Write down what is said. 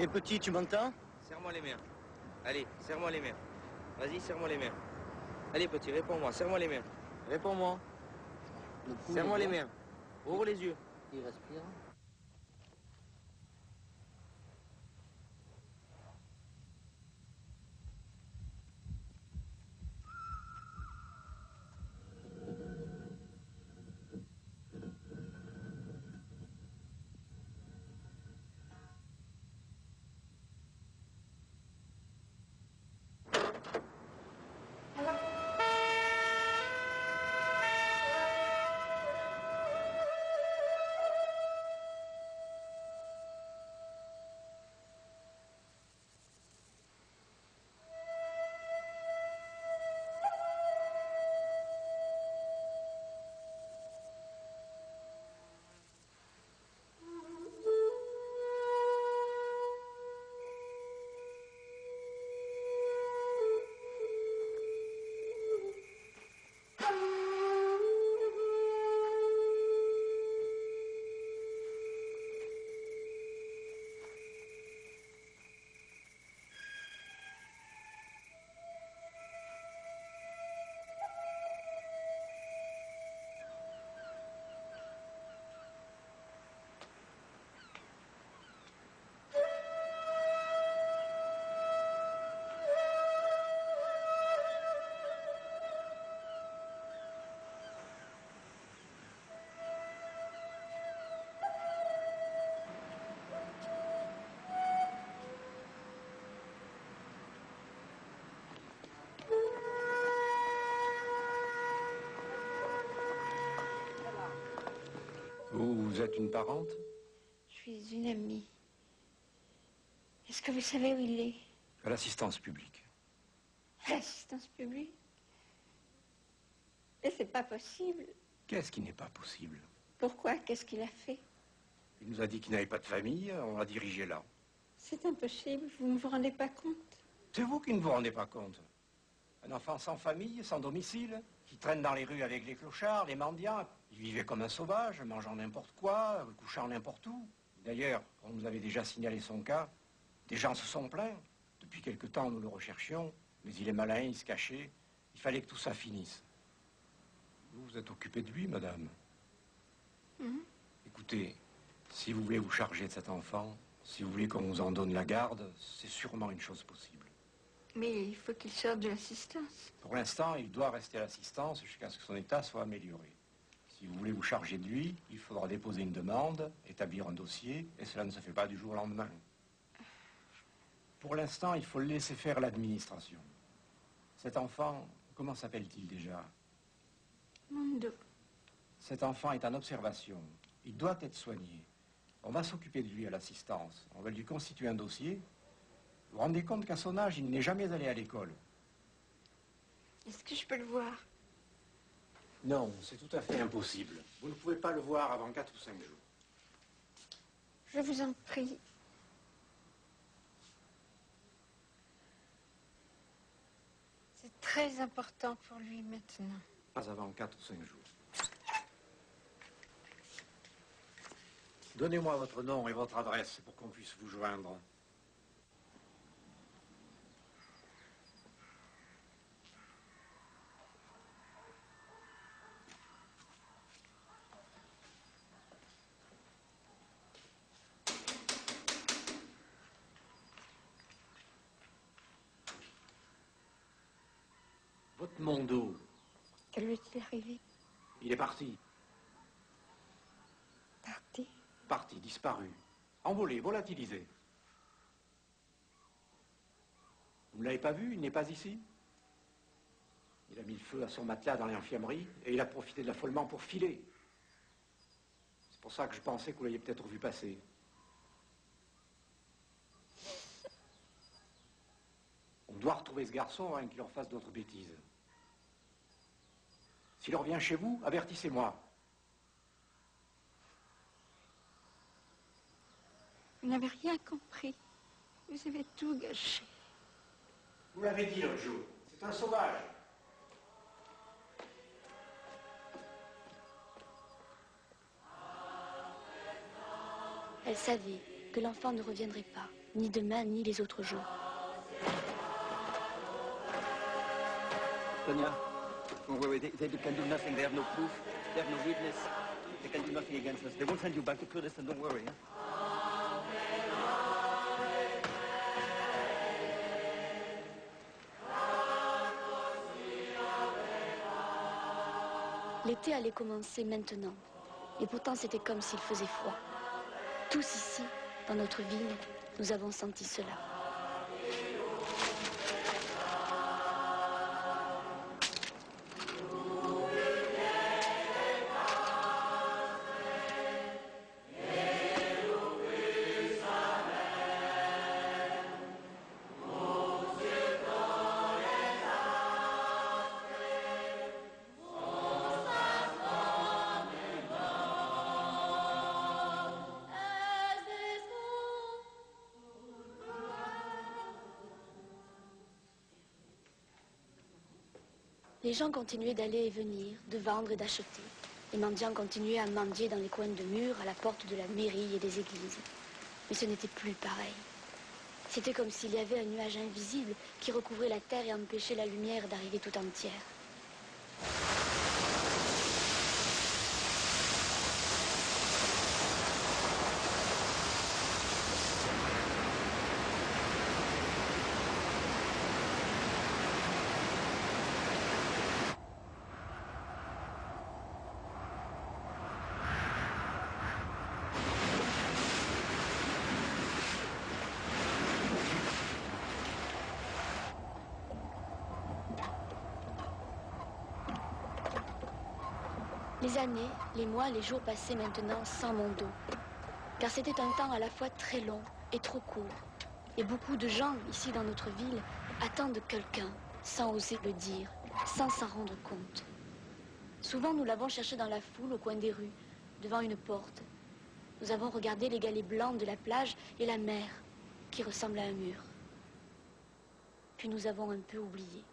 Et petit, tu m'entends? Serre-moi les mains. Allez, serre-moi les mains. Vas-y, serre-moi les mains. Allez, petit, réponds-moi. Serre-moi les mains. Réponds-moi. Serre-moi les mains. Ouvre les yeux. Il respire. Vous êtes une parente? Je suis une amie. Est-ce que vous savez où il est? À l'assistance publique. L'assistance publique? Mais c'est pas possible. Qu'est-ce qui n'est pas possible? Pourquoi? Qu'est-ce qu'il a fait? Il nous a dit qu'il n'avait pas de famille, on l'a dirigé là. C'est impossible, vous ne vous rendez pas compte? C'est vous qui ne vous rendez pas compte. Un enfant sans famille, sans domicile, qui traîne dans les rues avec les clochards, les mendiants. Il vivait comme un sauvage, mangeant n'importe quoi, couchant n'importe où. D'ailleurs, on nous avait déjà signalé son cas. Des gens se sont plaints. Depuis quelque temps, nous le recherchions. Mais il est malin, il se cachait. Il fallait que tout ça finisse. Vous vous êtes occupée de lui, madame. Écoutez, si vous voulez vous charger de cet enfant, si vous voulez qu'on vous en donne la garde, c'est sûrement une chose possible. Mais il faut qu'il sorte de l'assistance. Pour l'instant, il doit rester à l'assistance jusqu'à ce que son état soit amélioré. Si vous voulez vous charger de lui, il faudra déposer une demande, établir un dossier, et cela ne se fait pas du jour au lendemain. Pour l'instant, il faut le laisser faire l'administration. Cet enfant, comment s'appelle-t-il déjà? Mondo. Cet enfant est en observation. Il doit être soigné. On va s'occuper de lui à l'assistance. On va lui constituer un dossier. Vous vous rendez compte qu'à son âge, il n'est jamais allé à l'école? Est-ce que je peux le voir? Non, c'est tout à fait impossible. Vous ne pouvez pas le voir avant 4 ou 5 jours. Je vous en prie. C'est très important pour lui maintenant. Pas avant 4 ou 5 jours. Donnez-moi votre nom et votre adresse pour qu'on puisse vous joindre. Votre Mondo, Que lui est-il arrivé? il est parti. Parti? Parti, disparu. Envolé, volatilisé. Vous ne l'avez pas vu? Il n'est pas ici? Il a mis le feu à son matelas dans l'infirmerie et il a profité de l'affolement pour filer. C'est pour ça que je pensais que vous l'aviez peut-être vu passer. On doit retrouver ce garçon avant qu'il leur fasse d'autres bêtises. S'il revient chez vous, avertissez-moi. Vous n'avez rien compris. Vous avez tout gâché. Vous l'avez dit l'autre jour, c'est un sauvage. Elle savait que l'enfant ne reviendrait pas. ni demain, ni les autres jours. Tonya, they can do nothing. They have no proof. They have no witness. They can do nothing against us. They won't send you back to Kurdistan, don't worry. Huh? L'été allait commencer maintenant. Et pourtant, c'était comme s'il faisait froid. Tous ici, dans notre ville, nous avons senti cela. Les gens continuaient d'aller et venir, de vendre et d'acheter. Les mendiants continuaient à mendier dans les coins de murs, à la porte de la mairie et des églises. Mais ce n'était plus pareil. C'était comme s'il y avait un nuage invisible qui recouvrait la terre et empêchait la lumière d'arriver tout entière. Les années, les mois, les jours passaient maintenant sans mon dos. Car c'était un temps à la fois très long et trop court. Et beaucoup de gens, ici dans notre ville, attendent quelqu'un, sans oser le dire, sans s'en rendre compte. Souvent, nous l'avons cherché dans la foule, au coin des rues, devant une porte. Nous avons regardé les galets blancs de la plage et la mer, qui ressemble à un mur. Puis nous avons un peu oublié.